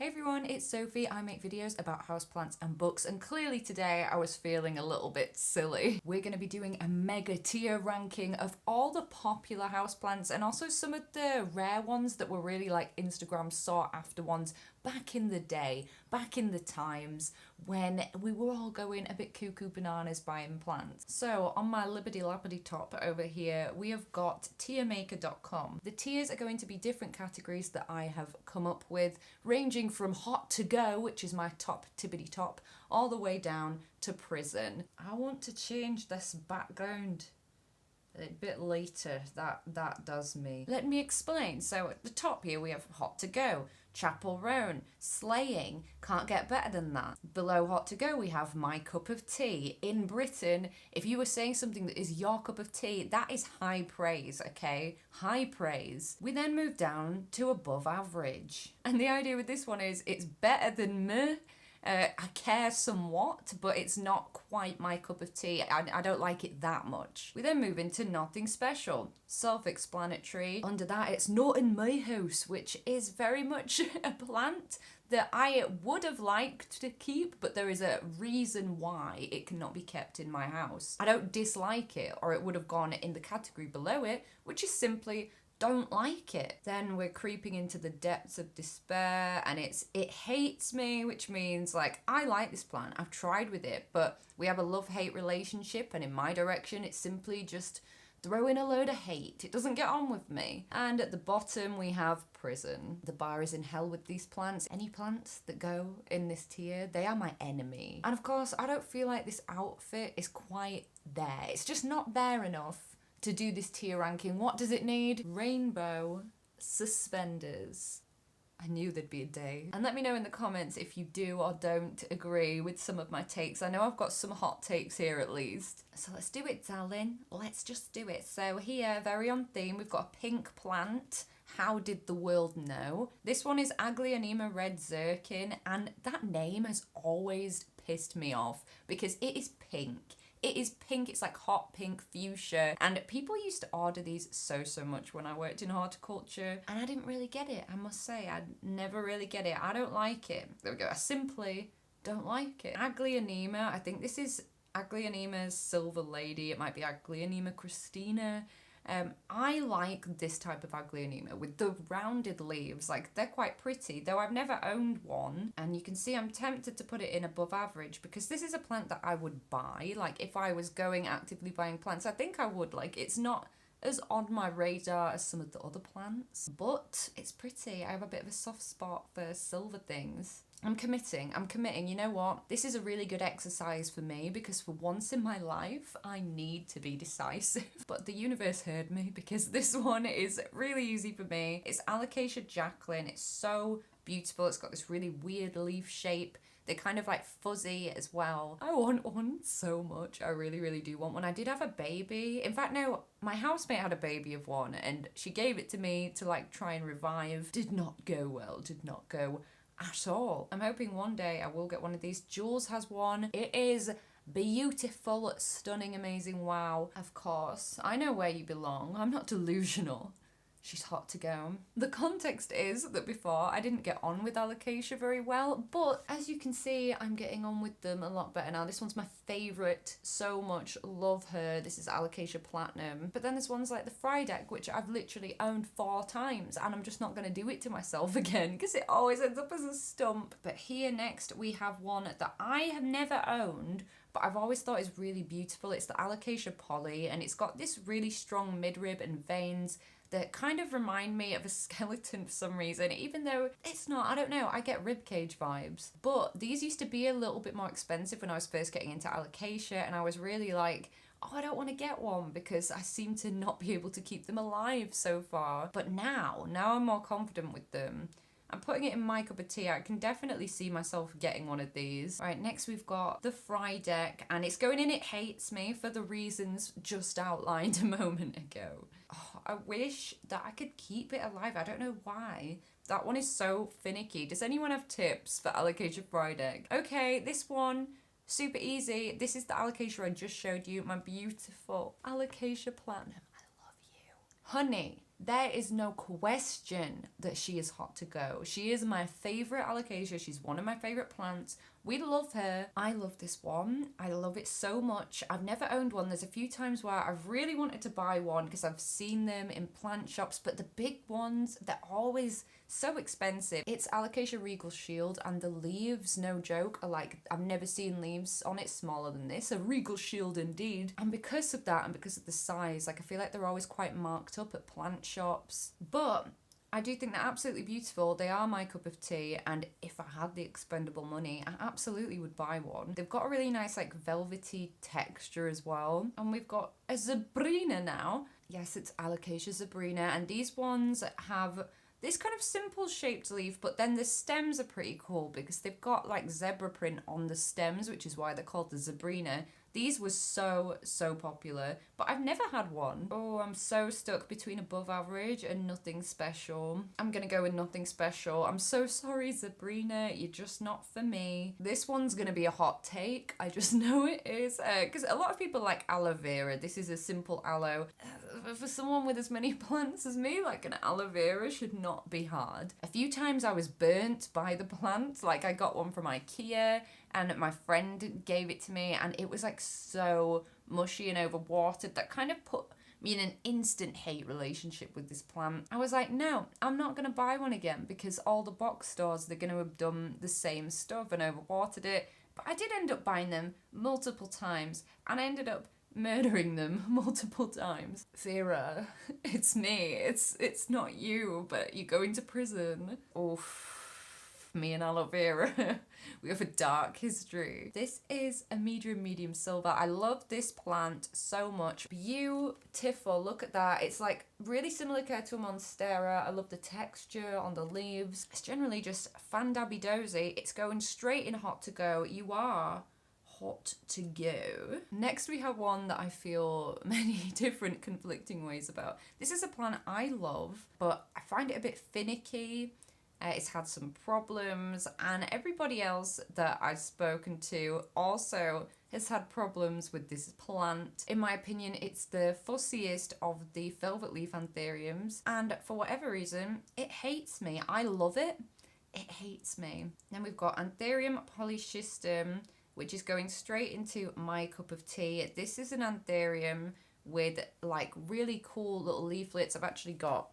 Hey everyone, it's Sophie. I make videos about houseplants and books, and clearly today I was feeling a little bit silly. We're going to be doing a mega tier ranking of all the popular houseplants and also some of the rare ones that were really like Instagram sought after ones back in the day, back in the times when we were all going a bit cuckoo bananas buying plants. So on my libbity lappity top over here, we have got tiermaker.com. The tiers are going to be different categories that I have come up with, ranging from hot to go, which is my top tippity top, all the way down to prison. I want to change this background a bit later. That does me. Let me explain. So at the top here we have hot to go, Chapel Roan, slaying, can't get better than that. Below hot to go we have my cup of tea. In Britain, if you were saying something that is your cup of tea, that is high praise, okay? High praise. We then move down to above average. And the idea with this one is it's better than meh. I care somewhat, but it's not quite my cup of tea. I don't like it that much. We then move into nothing special. Self-explanatory. Under that, it's not in my house, which is very much a plant that I would have liked to keep, but there is a reason why it cannot be kept in my house. I don't dislike it, or it would have gone in the category below it, which is simply don't like it. Then we're creeping into the depths of despair, and it hates me, which means like I like this plant, I've tried with it, but we have a love-hate relationship, and in my direction it's simply just throwing a load of hate. It doesn't get on with me. And at the bottom we have prison. The bar is in hell with these plants. Any plants that go in this tier, they are my enemy. And of course I don't feel like this outfit is quite there. It's just not there enough to do this tier ranking. What does it need? Rainbow suspenders. I knew there'd be a day. And let me know in the comments if you do or don't agree with some of my takes. I know I've got some hot takes here at least. So let's do it, darling. Let's just do it. So here, very on theme, we've got a pink plant. How did the world know? This one is Aglaonema red zircon, and that name has always pissed me off because it is pink. It is pink, it's like hot pink fuchsia, and people used to order these so much when I worked in horticulture, and I didn't really get it, I must say. I never really get it. I don't like it. There we go. I simply don't like it. Aglaonema, I think this is Aglaonema's Silver Lady. It might be Aglaonema Christina. I like this type of Aglaonema with the rounded leaves. Like, they're quite pretty, though I've never owned one. And you can see I'm tempted to put it in above average because this is a plant that I would buy. Like, if I was going actively buying plants, I think I would. Like, it's not as on my radar as some of the other plants, but it's pretty. I have a bit of a soft spot for silver things. I'm committing. You know what? This is a really good exercise for me because for once in my life, I need to be decisive. But the universe heard me because this one is really easy for me. It's Alocasia Jacqueline. It's so beautiful. It's got this really weird leaf shape. They're kind of like fuzzy as well. I want one so much. I really do want one. I did have a baby. In fact, no, my housemate had a baby of one and she gave it to me to like try and revive. Did not go well. Did not go at all. I'm hoping one day I will get one of these. Jules has one. It is beautiful, stunning, amazing. Wow. Of course, I know where you belong. I'm not delusional. She's hot to go. The context is that before I didn't get on with Alocasia very well, but as you can see, I'm getting on with them a lot better now. This one's my favourite so much. Love her. This is Alocasia Platinum. But then there's ones like the Frydek, which I've literally owned 4 times, and I'm just not going to do it to myself again because it always ends up as a stump. But here next we have one that I have never owned, but I've always thought is really beautiful. It's the Alocasia Poly, and it's got this really strong midrib and veins that kind of remind me of a skeleton for some reason, even though it's not. I don't know, I get ribcage vibes. But these used to be a little bit more expensive when I was first getting into Alocasia, and I was really like, oh, I don't want to get one because I seem to not be able to keep them alive so far. But now I'm more confident with them. I'm putting it in my cup of tea. I can definitely see myself getting one of these. All right, next we've got the Frydek, and it's going in It Hates Me for the reasons just outlined a moment ago. Oh, I wish that I could keep it alive. I don't know why. That one is so finicky. Does anyone have tips for Alocasia Frydek? Okay, this one, super easy. This is the Alocasia I just showed you, my beautiful Alocasia Platinum. I love you. Honey. There is no question that she is hot to go. She is my favourite Alocasia. She's one of my favourite plants. We love her. I love this one. I love it so much. I've never owned one. There's a few times where I've really wanted to buy one because I've seen them in plant shops, but the big ones, they're always so expensive. It's Alocasia Regal Shield, and the leaves, no joke, are like, I've never seen leaves on it smaller than this. A Regal Shield indeed. And because of that and because of the size, like I feel like they're always quite marked up at plant shops. But I do think they're absolutely beautiful. They are my cup of tea, and if I had the expendable money, I absolutely would buy one. They've got a really nice like velvety texture as well. And we've got a Zebrina now. Yes, it's Alocasia Zebrina, and these ones have this kind of simple shaped leaf, but then the stems are pretty cool because they've got like zebra print on the stems, which is why they're called the Zebrina. These were so popular, but I've never had one. Oh, I'm so stuck between above average and nothing special. I'm gonna go with nothing special. I'm so sorry, Zebrina, you're just not for me. This one's gonna be a hot take. I just know it is, because a lot of people like aloe vera. This is a simple aloe. For someone with as many plants as me, like an aloe vera should not be hard. A few times I was burnt by the plant. Like I got one from IKEA, and my friend gave it to me, and it was like so mushy and overwatered that kind of put me in an instant hate relationship with this plant. I was like, no, I'm not going to buy one again because all the box stores, they're going to have done the same stuff and overwatered it. But I did end up buying them multiple times, and I ended up murdering them multiple times. Vera, it's me. It's not you, but you're going to prison. Oof. Me and aloe vera, we have a dark history. This is a medium silver. I love this plant so much. Beautiful, look at that. It's like really similar to a Monstera. I love the texture on the leaves. It's generally just fan-dabby-dozy. It's going straight in hot to go. You are hot to go. Next we have one that I feel many different conflicting ways about. This is a plant I love, but I find it a bit finicky. It's had some problems, and everybody else that I've spoken to also has had problems with this plant. In my opinion, it's the fussiest of the velvet leaf anthuriums, and for whatever reason, it hates me. I love it. It hates me. Then we've got Anthurium polyschistum, which is going straight into my cup of tea. This is an anthurium with like really cool little leaflets. I've actually got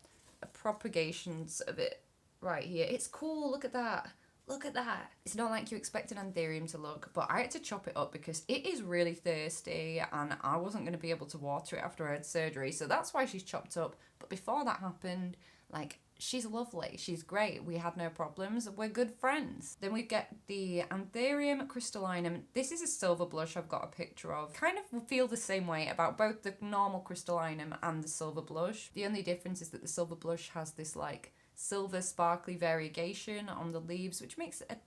propagations of it right here. It's cool. Look at that. Look at that. It's not like you expect an anthurium to look, but I had to chop it up because it is really thirsty and I wasn't going to be able to water it after I had surgery. So that's why she's chopped up. But before that happened, like, she's lovely. She's great. We had no problems. We're good friends. Then we get the Anthurium crystallinum. This is a silver blush I've got a picture of. Kind of feel the same way about both the normal crystallinum and the silver blush. The only difference is that the silver blush has this like silver sparkly variegation on the leaves, which makes it a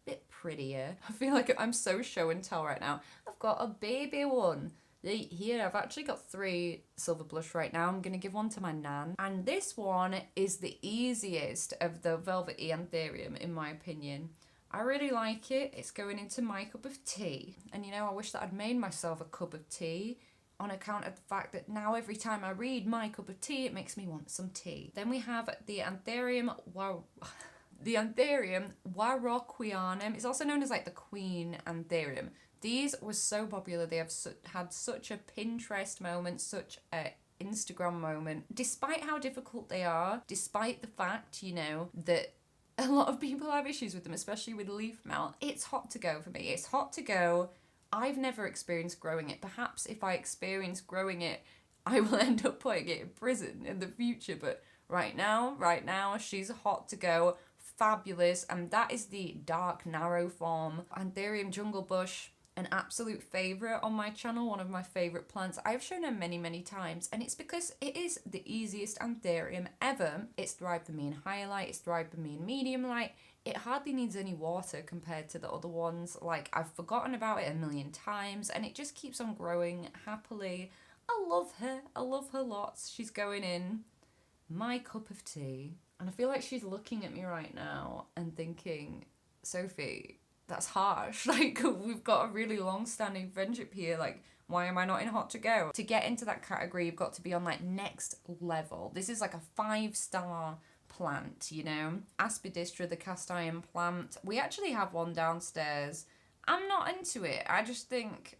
bit prettier. I feel like I'm so show and tell right now. I've got a baby one. Here, I've actually got 3 silver blush right now. I'm going to give one to my nan. And this one is the easiest of the velvety anthurium, in my opinion. I really like it. It's going into my cup of tea. And you know, I wish that I'd made myself a cup of tea on account of the fact that now every time I read my cup of tea, it makes me want some tea. Then we have the Anthurium Warocquianum. It's also known as like the Queen Anthurium. These were so popular. They have had such a Pinterest moment, such a Instagram moment. Despite how difficult they are, despite the fact, you know, that a lot of people have issues with them, especially with leaf melt, it's hot to go for me. It's hot to go. I've never experienced growing it. Perhaps if I experience growing it, I will end up putting it in prison in the future. But right now, she's hot to go. Fabulous. And that is the dark, narrow form. Anthurium jungle bush. An absolute favourite on my channel, one of my favourite plants. I've shown her many times, and it's because it is the easiest anthurium ever. It's thrived for me in higher light, it's thrived for me in medium light. It hardly needs any water compared to the other ones. Like, I've forgotten about it a million times, and it just keeps on growing happily. I love her lots. She's going in my cup of tea, and I feel like she's looking at me right now and thinking, Sophie, that's harsh. Like, we've got a really long-standing friendship here. Like, why am I not in hot to go? To get into that category, you've got to be on like next level. This is like a 5-star plant, you know? Aspidistra, the cast iron plant. We actually have one downstairs. I'm not into it. I just think,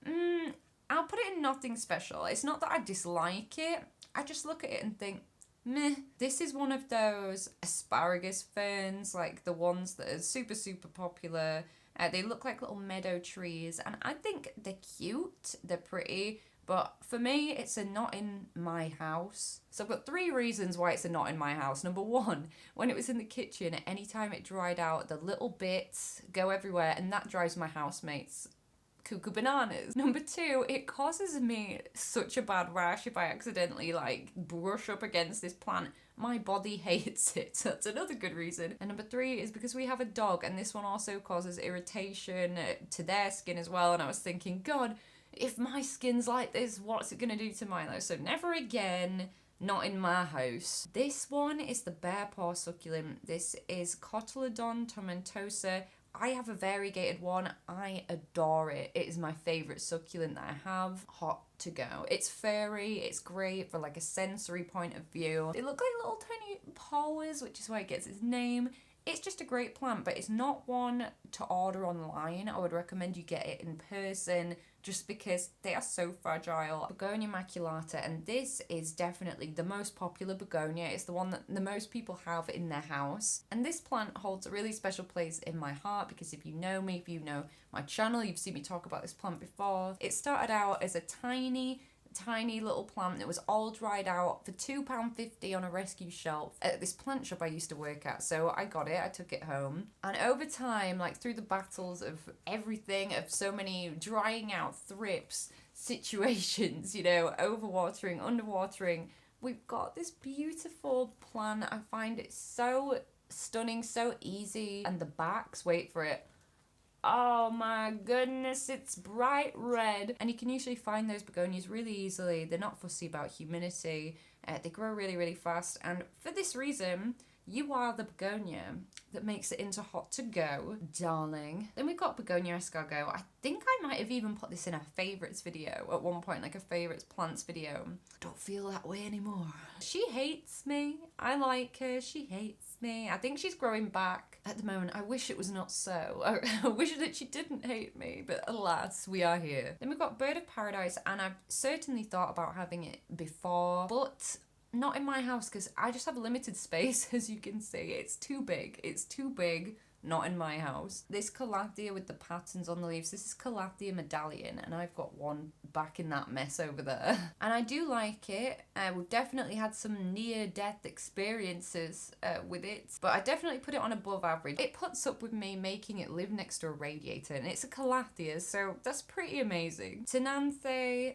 I'll put it in nothing special. It's not that I dislike it. I just look at it and think, meh. This is one of those asparagus ferns, like the ones that are super, super popular. They look like little meadow trees, and I think they're cute, they're pretty, but for me, it's a not in my house. So I've got 3 reasons why it's a not in my house. Number 1, when it was in the kitchen, anytime it dried out, the little bits go everywhere, and that drives my housemates cuckoo bananas. Number 2, it causes me such a bad rash if I accidentally like brush up against this plant. My body hates it. So that's another good reason. And number 3 is because we have a dog, and this one also causes irritation to their skin as well. And I was thinking, God, if my skin's like this, what's it gonna do to mine though? So never again. Not in my house. This one is the bear paw succulent. This is Cotyledon tomentosa. I have a variegated one. I adore it. It is my favourite succulent that I have. Hot to go. It's furry. It's great for like a sensory point of view. They look like little tiny paws, which is why it gets its name. It's just a great plant, but it's not one to order online. I would recommend you get it in person just because they are so fragile. Begonia maculata, and this is definitely the most popular begonia. It's the one that the most people have in their house. And this plant holds a really special place in my heart because if you know me, if you know my channel, you've seen me talk about this plant before. It started out as a tiny little plant that was all dried out for £2.50 on a rescue shelf at this plant shop I used to work at. So I got it, I took it home, and over time, like through the battles of everything, of so many drying out thrips situations, you know, overwatering, underwatering, we've got this beautiful plant. I find it so stunning, so easy, and the backs, wait for it, oh my goodness, it's bright red. And you can usually find those begonias really easily. They're not fussy about humidity. They grow really, really fast. And for this reason, you are the begonia that makes it into hot to go, darling. Then we've got Begonia escargot. I think I might have even put this in a favourites video at one point, like a favourites plants video. Don't feel that way anymore. She hates me. I like her. She hates me. I think she's growing back at the moment. I wish it was not so. I wish that she didn't hate me, but alas, we are here. Then we've got Bird of Paradise, and I've certainly thought about having it before, but not in my house because I just have limited space, as you can see. It's too big. It's too big. Not in my house. This Calathea with the patterns on the leaves, this is Calathea medallion, and I've got one back in that mess over there. And I do like it. We've definitely had some near-death experiences with it, but I definitely put it on above average. It puts up with me making it live next to a radiator, and it's a Calathea, so that's pretty amazing. Tenanthe,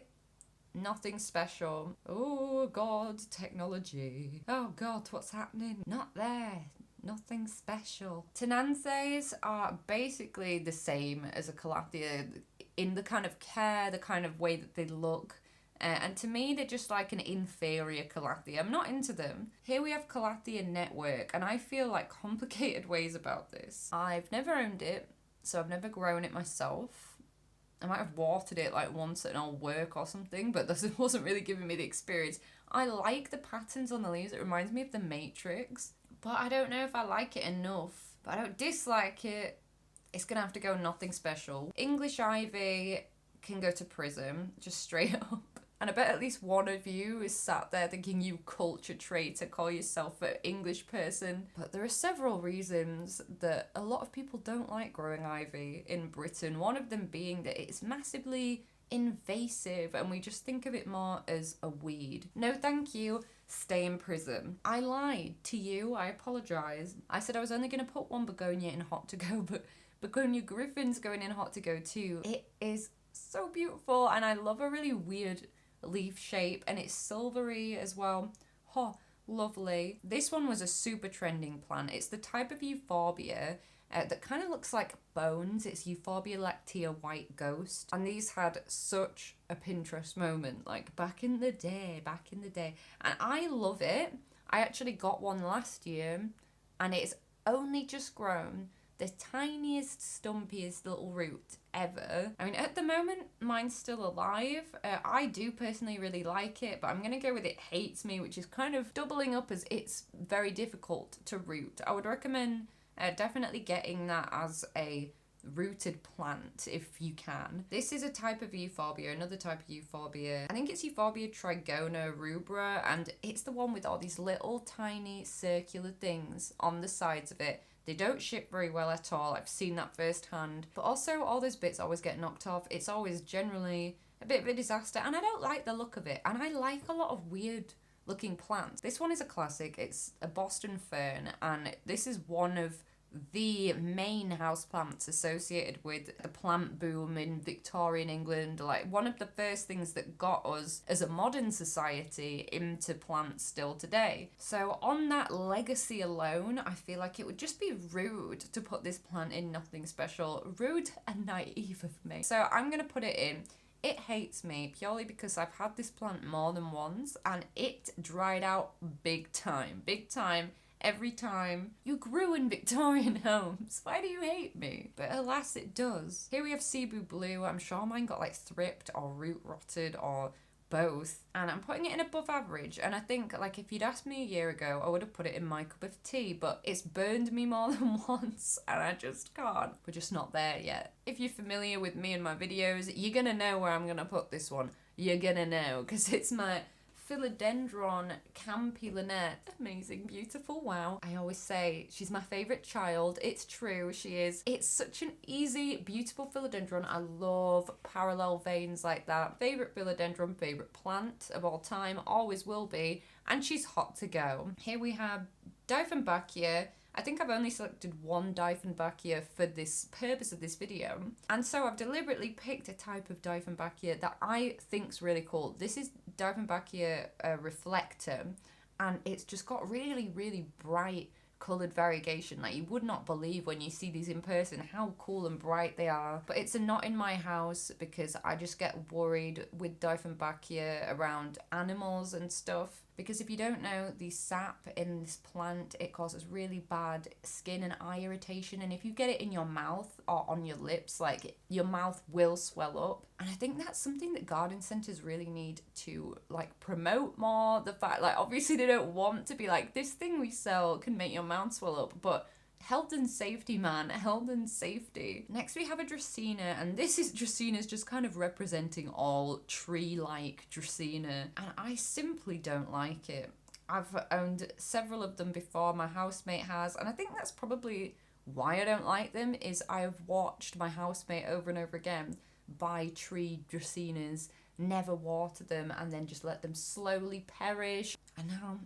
nothing special. Oh God, technology. Oh God, what's happening? Not there. Nothing special. Tenanthes are basically the same as a Calathea in the kind of care, the kind of way that they look. And to me, they're just like an inferior Calathea. I'm not into them. Here we have Calathea network, and I feel like complicated ways about this. I've never owned it, so I've never grown it myself. I might have watered it like once at an old work or something, but this wasn't really giving me the experience. I like the patterns on the leaves. It reminds me of the Matrix, but I don't know if I like it enough. But I don't dislike it. It's gonna have to go nothing special. English ivy can go to prism, just straight up. And I bet at least one of you is sat there thinking, you culture traitor, call yourself an English person. But there are several reasons that a lot of people don't like growing ivy in Britain. One of them being that it's massively invasive and we just think of it more as a weed. No thank you, stay in prism. I lied to you, I apologise. I said I was only going to put one begonia in hot to go, but Begonia griffin's going in hot to go too. It is so beautiful, and I love a really weird leaf shape, and it's silvery as well. Oh, lovely. This one was a super trending plant. It's the type of euphorbia that kind of looks like bones. It's Euphorbia lactea white ghost, and these had such a Pinterest moment, like back in the day, and I love it. I actually got one last year, and it's only just grown the tiniest, stumpiest little root ever. I mean, at the moment, mine's still alive. I do personally really like it, but I'm gonna go with it hates me, which is kind of doubling up as it's very difficult to root. I would recommend definitely getting that as a rooted plant if you can. This is a type of euphorbia, another type of euphorbia. I think it's Euphorbia trigona rubra, and it's the one with all these little tiny circular things on the sides of it. They don't ship very well at all. I've seen that firsthand. But also all those bits always get knocked off. It's always generally a bit of a disaster, and I don't like the look of it. And I like a lot of weird looking plants. This one is a classic. It's a Boston fern, and this is one of the main houseplants associated with the plant boom in Victorian England. Like, one of the first things that got us as a modern society into plants still today. So on that legacy alone, I feel like it would just be rude to put this plant in nothing special. Rude and naive of me. So I'm gonna put it in. It hates me purely because I've had this plant more than once and it dried out big time. Big time. Every time. You grew in Victorian homes. Why do you hate me? But alas, it does. Here we have Cebu Blue. I'm sure mine got like thripped or root rotted or both. And I'm putting it in above average. And I think like if you'd asked me a year ago, I would have put it in my cup of tea. But it's burned me more than once and I just can't. We're just not there yet. If you're familiar with me and my videos, you're gonna know where I'm gonna put this one. You're gonna know because it's my Philodendron Campi Lynette. Amazing, beautiful, wow. I always say she's my favourite child. It's true, she is. It's such an easy, beautiful philodendron. I love parallel veins like that. Favourite philodendron, favourite plant of all time, always will be. And she's hot to go. Here we have Dieffenbachia. I think I've only selected one Dieffenbachia for this purpose of this video. And so I've deliberately picked a type of Dieffenbachia that I think's really cool. This is Dieffenbachia reflector, and it's just got really, really bright coloured variegation. Like, you would not believe when you see these in person how cool and bright they are. But it's a not in my house because I just get worried with Dieffenbachia around animals and stuff. Because if you don't know, the sap in this plant, it causes really bad skin and eye irritation. And if you get it in your mouth or on your lips, like, your mouth will swell up. And I think that's something that garden centres really need to, like, promote more. The fact, like, obviously they don't want to be like, this thing we sell can make your mouth swell up, but health and safety, man. Health and safety. Next we have a Dracaena, and this is Dracaena's just kind of representing all tree-like Dracaena, and I simply don't like it. I've owned several of them before, my housemate has, and I think that's probably why I don't like them, is I've watched my housemate over and over again buy tree Dracaenas, never water them, and then just let them slowly perish, and now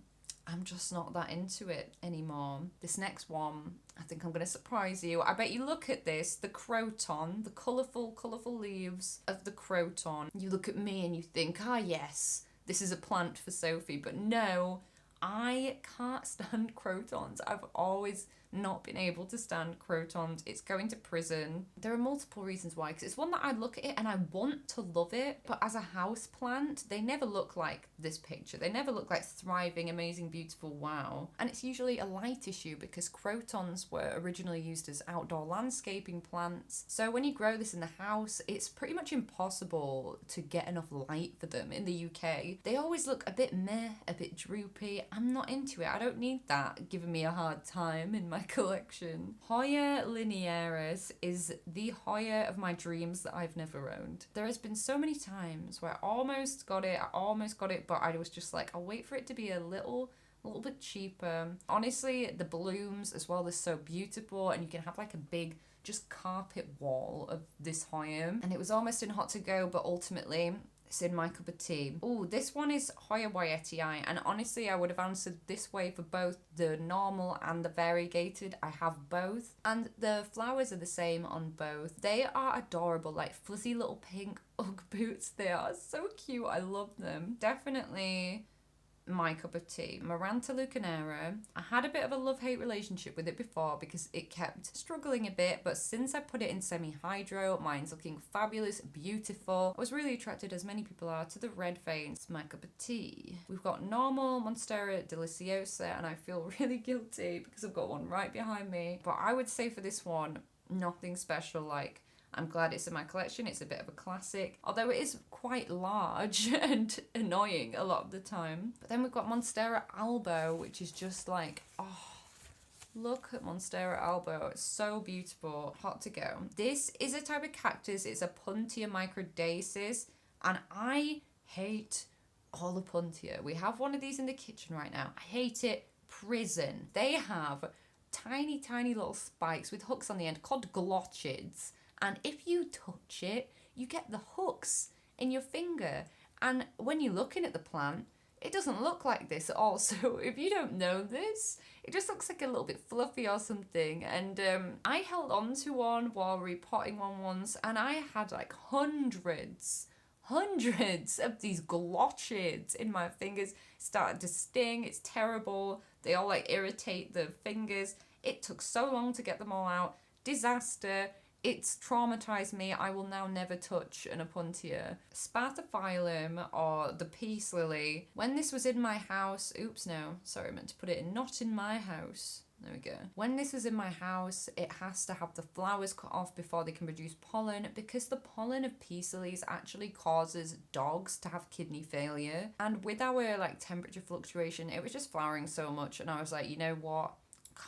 I'm just not that into it anymore. This next one, I think I'm going to surprise you. I bet you look at this, the croton, the colourful leaves of the croton. You look at me and you think, ah yes, this is a plant for Sophie. But no, I can't stand crotons. I've always not been able to stand crotons. It's going to prison. There are multiple reasons why, because it's one that I look at it and I want to love it, but as a house plant, they never look like this picture. They never look like thriving, amazing, beautiful, wow. And it's usually a light issue because crotons were originally used as outdoor landscaping plants. So when you grow this in the house, it's pretty much impossible to get enough light for them in the UK. They always look a bit meh, a bit droopy. I'm not into it. I don't need that giving me a hard time in my collection. Hoya linearis is the Hoya of my dreams that I've never owned. There has been so many times where I almost got it, but I was just like, I'll wait for it to be a little bit cheaper. Honestly, the blooms as well, they're so beautiful, and you can have like a big just carpet wall of this Hoya, and it was almost in hot to go, but ultimately it's in my cup of tea. Oh, this one is Hoya Wyetii, and honestly I would have answered this way for both the normal and the variegated. I have both, and the flowers are the same on both. They are adorable, like fuzzy little pink Ugg boots. They are so cute. I love them. Definitely my cup of tea. Maranta Lucanera. I had a bit of a love-hate relationship with it before because it kept struggling a bit, but since I put it in semi-hydro, mine's looking fabulous, beautiful. I was really attracted, as many people are, to the red veins. It's my cup of tea. We've got normal Monstera deliciosa, and I feel really guilty because I've got one right behind me. But I would say for this one, nothing special. Like, I'm glad it's in my collection. It's a bit of a classic, although it is quite large and annoying a lot of the time. But then we've got Monstera albo, which is just like, oh, look at Monstera albo. It's so beautiful. Hot to go. This is a type of cactus. It's a Puntia microdasis, and I hate all the Puntia. We have one of these in the kitchen right now. I hate it. Prison. They have tiny, tiny little spikes with hooks on the end called glotchids. And if you touch it, you get the hooks in your finger. And when you're looking at the plant, it doesn't look like this at all. So if you don't know this, it just looks like a little bit fluffy or something. And I held on to one while repotting one once, and I had like hundreds of these glotchids in my fingers. It started to sting. It's terrible. They all like irritate the fingers. It took so long to get them all out. Disaster. It's traumatized me. I will now never touch an Opuntia. Spathiphyllum, or the peace lily. When this was in my house, oops, no, sorry, I meant to put it in, not in my house. There we go. When this was in my house, it has to have the flowers cut off before they can produce pollen, because the pollen of peace lilies actually causes dogs to have kidney failure. And with our like temperature fluctuation, it was just flowering so much, and I was like, you know what?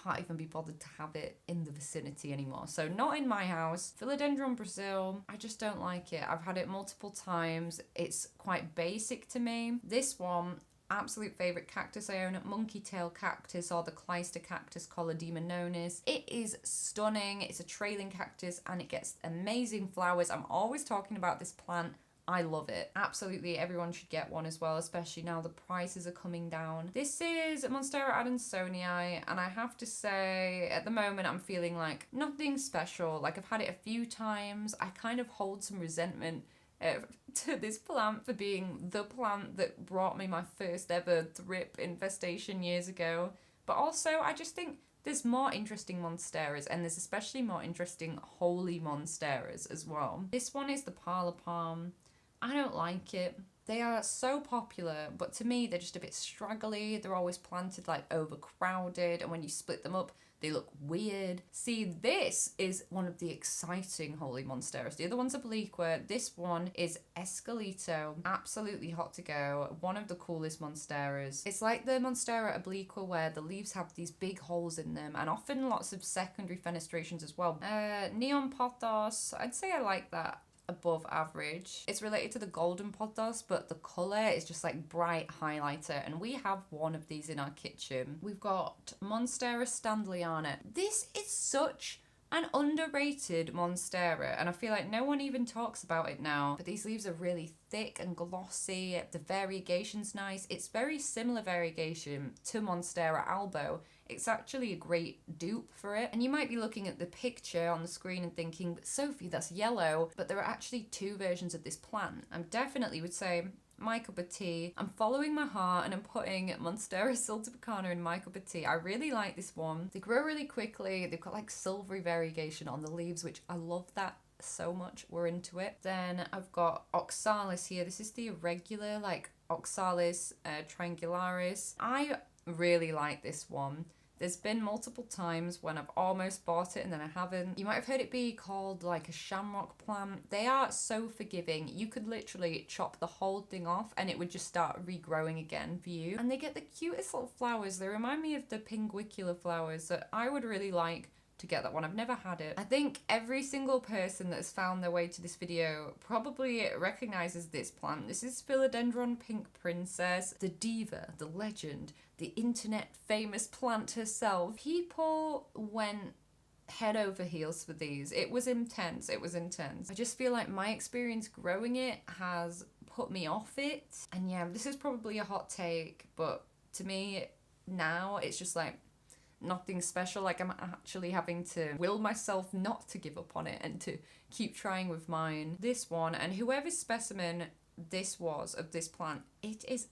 Can't even be bothered to have it in the vicinity anymore. So not in my house. Philodendron Brazil, I just don't like it. I've had it multiple times. It's quite basic to me. This one, absolute favourite cactus I own, monkey tail cactus, or the clyster cactus Collodema nonis. It is stunning. It's a trailing cactus and it gets amazing flowers. I'm always talking about this plant. I love it. Absolutely everyone should get one as well, especially now the prices are coming down. This is Monstera adansonii, and I have to say, at the moment I'm feeling like nothing special. Like, I've had it a few times. I kind of hold some resentment to this plant for being the plant that brought me my first ever thrip infestation years ago. But also, I just think there's more interesting Monsteras, and there's especially more interesting holy Monsteras as well. This one is the parlor palm. I don't like it. They are so popular, but to me, they're just a bit straggly. They're always planted like overcrowded, and when you split them up, they look weird. See, this is one of the exciting holy Monsteras. The other one's obliqua. This one is Escalito. Absolutely hot to go. One of the coolest Monsteras. It's like the Monstera obliqua, where the leaves have these big holes in them, and often lots of secondary fenestrations as well. Neon pothos. I'd say I like that above average. It's related to the golden pothos, but the colour is just like bright highlighter, and we have one of these in our kitchen. We've got Monstera standleyana. This is such an underrated Monstera, and I feel like no one even talks about it now, but these leaves are really thick and glossy. The variegation's nice. It's very similar variegation to Monstera albo. It's actually a great dupe for it. And you might be looking at the picture on the screen and thinking, but Sophie, that's yellow. But there are actually two versions of this plant. I definitely would say my cup of tea. I'm following my heart and I'm putting Monstera siltepecana in my cup of tea. I really like this one. They grow really quickly. They've got like silvery variegation on the leaves, which I love that so much. We're into it. Then I've got Oxalis here. This is the irregular, like Oxalis triangularis. I really like this one. There's been multiple times when I've almost bought it and then I haven't. You might have heard it be called like a shamrock plant. They are so forgiving. You could literally chop the whole thing off and it would just start regrowing again for you. And they get the cutest little flowers. They remind me of the pinguicula flowers that I would really like to get that one. I've never had it. I think every single person that has found their way to this video probably recognizes this plant. This is Philodendron Pink Princess, the diva, the legend, the internet famous plant herself. People went head over heels for these. It was intense. It was intense. I just feel like my experience growing it has put me off it. And yeah, this is probably a hot take, but to me now it's just like nothing special. Like, I'm actually having to will myself not to give up on it and to keep trying with mine. This one, and whoever's specimen this was of this plant, it is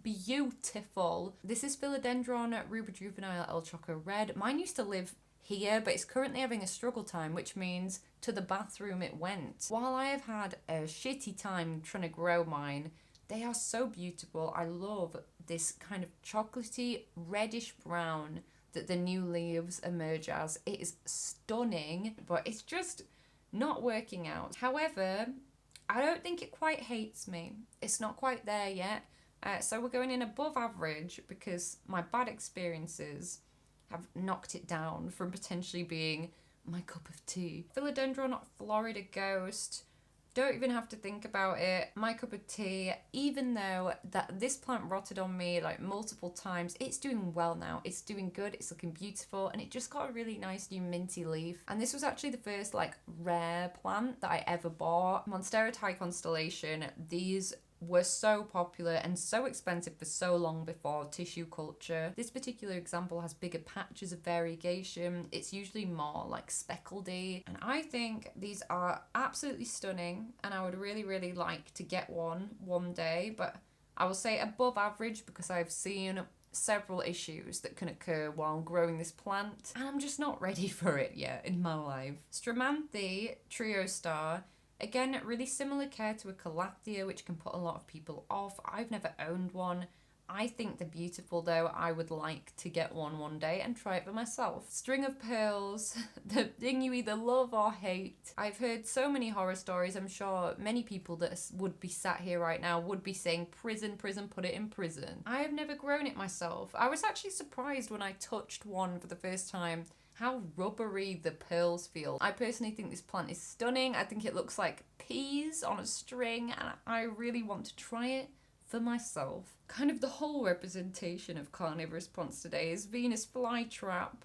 beautiful. This is Philodendron rubijuvenile El Choco Red. Mine used to live here, but it's currently having a struggle time, which means to the bathroom it went. While I have had a shitty time trying to grow mine, they are so beautiful. I love this kind of chocolatey reddish brown that the new leaves emerge as. It is stunning, but it's just not working out. However, I don't think it quite hates me. It's not quite there yet. So we're going in above average because my bad experiences have knocked it down from potentially being my cup of tea. Philodendron Florida Ghost. Don't even have to think about it. My cup of tea, even though that this plant rotted on me like multiple times, it's doing well now. It's doing good, it's looking beautiful, and it just got a really nice new minty leaf. And this was actually the first like rare plant that I ever bought. Monstera High Constellation. These were so popular and so expensive for so long before tissue culture. This particular example has bigger patches of variegation. It's usually more like speckledy, and I think these are absolutely stunning, and I would really like to get one day, but I will say above average because I've seen several issues that can occur while growing this plant, and I'm just not ready for it yet in my life. Stramanthe Trio Star. Again, really similar care to a Calathea, which can put a lot of people off. I've never owned one. I think they're beautiful though. I would like to get one day and try it for myself. String of Pearls, the thing you either love or hate. I've heard so many horror stories. I'm sure many people that would be sat here right now would be saying, prison, put it in prison. I have never grown it myself. I was actually surprised when I touched one for the first time how rubbery the pearls feel. I personally think this plant is stunning. I think it looks like peas on a string, and I really want to try it for myself. Kind of the whole representation of carnivorous plants today is Venus flytrap,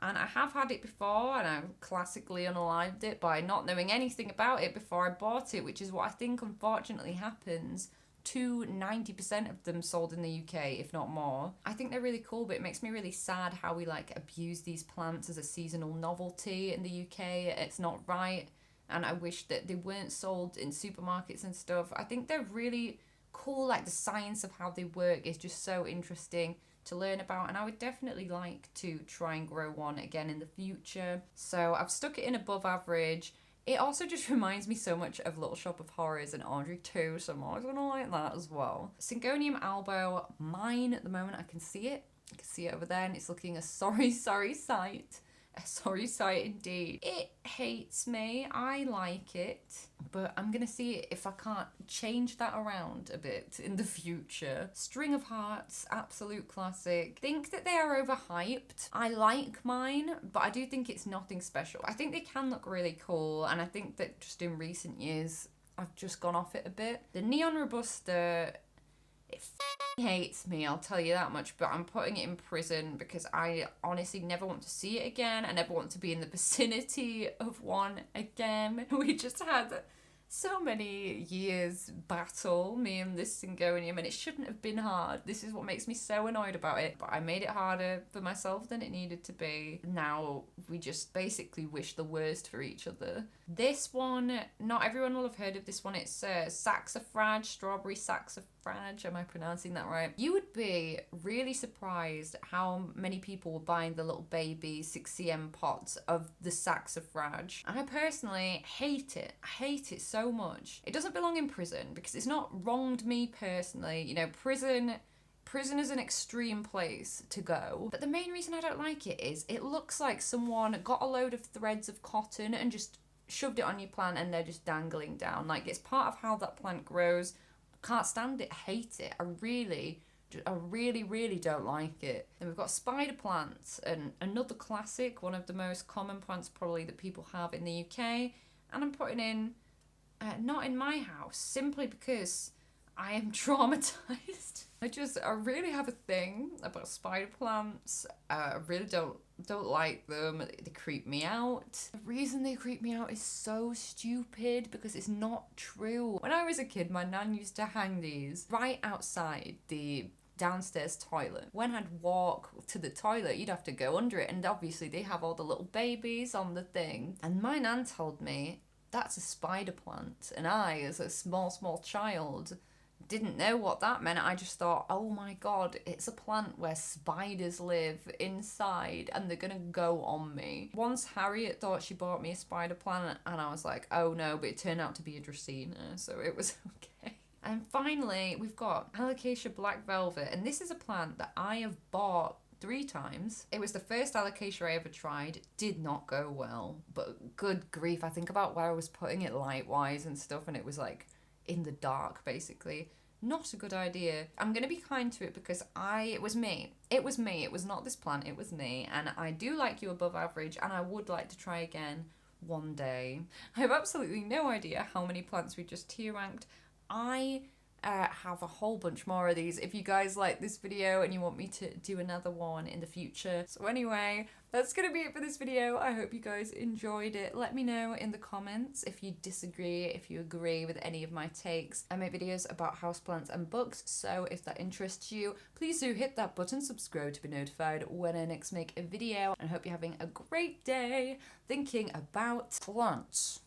and I have had it before, and I classically unalived it by not knowing anything about it before I bought it, which is what I think unfortunately happens to 90% of them sold in the UK, if not more. I think they're really cool, but it makes me really sad how we like abuse these plants as a seasonal novelty in the UK. It's not right, and I wish that they weren't sold in supermarkets and stuff. I think they're really cool, like the science of how they work is just so interesting to learn about, and I would definitely like to try and grow one again in the future. So I've stuck it in above average. It also just reminds me so much of Little Shop of Horrors and Audrey 2, so I'm always gonna like that as well. Syngonium albo, mine at the moment, I can see it over there, and it's looking a sorry sight. A sorry sight indeed. It hates me. I like it, but I'm gonna see if I can't change that around a bit in the future. String of Hearts, absolute classic. Think that they are overhyped. I like mine, but I do think it's nothing special. I think they can look really cool, and I think that just in recent years I've just gone off it a bit. The Neon Robusta, it hates me, I'll tell you that much, but I'm putting it in prison because I honestly never want to see it again. I never want to be in the vicinity of one again. We just had so many years battle, me and this Syngonium, and it shouldn't have been hard. This is what makes me so annoyed about it, but I made it harder for myself than it needed to be. Now we just basically wish the worst for each other. This one, not everyone will have heard of this one. It's Saxifrage, Strawberry Saxifrage. Am I pronouncing that right? You would be really surprised how many people were buying the little baby 6cm pots of the Saxifrage. I personally hate it. I hate it so much. It doesn't belong in prison because it's not wronged me personally. You know, prison is an extreme place to go. But the main reason I don't like it is it looks like someone got a load of threads of cotton and just shoved it on your plant and they're just dangling down. Like, it's part of how that plant grows. Can't stand it. Hate it. I really don't like it. Then we've got spider plants, and another classic, one of the most common plants probably that people have in the UK. And I'm putting in not in my house simply because I am traumatized. I really have a thing about spider plants. I really don't like them. They creep me out. The reason they creep me out is so stupid because it's not true. When I was a kid, my nan used to hang these right outside the downstairs toilet. When I'd walk to the toilet, you'd have to go under it, and obviously they have all the little babies on the thing. And my nan told me that's a spider plant, and I, as a small child, didn't know what that meant. I just thought, oh my god, it's a plant where spiders live inside and they're gonna go on me. Once Harriet thought she bought me a spider plant and I was like, oh no, but it turned out to be a Dracaena, so it was okay. And finally, we've got Alocasia Black Velvet, and this is a plant that I have bought 3 times. It was the first Alocasia I ever tried. Did not go well, but good grief, I think about where I was putting it light-wise and stuff, and it was like in the dark, basically. Not a good idea. I'm gonna be kind to it because it was me. It was me. It was not this plant. It was me. And I do like you above average, and I would like to try again one day. I have absolutely no idea how many plants we just tier ranked. I have a whole bunch more of these if you guys like this video and you want me to do another one in the future. So anyway, that's gonna be it for this video. I hope you guys enjoyed it. Let me know in the comments if you disagree, if you agree with any of my takes. I make videos about houseplants and books, so if that interests you, please do hit that button, subscribe to be notified when I next make a video, and I hope you're having a great day thinking about plants.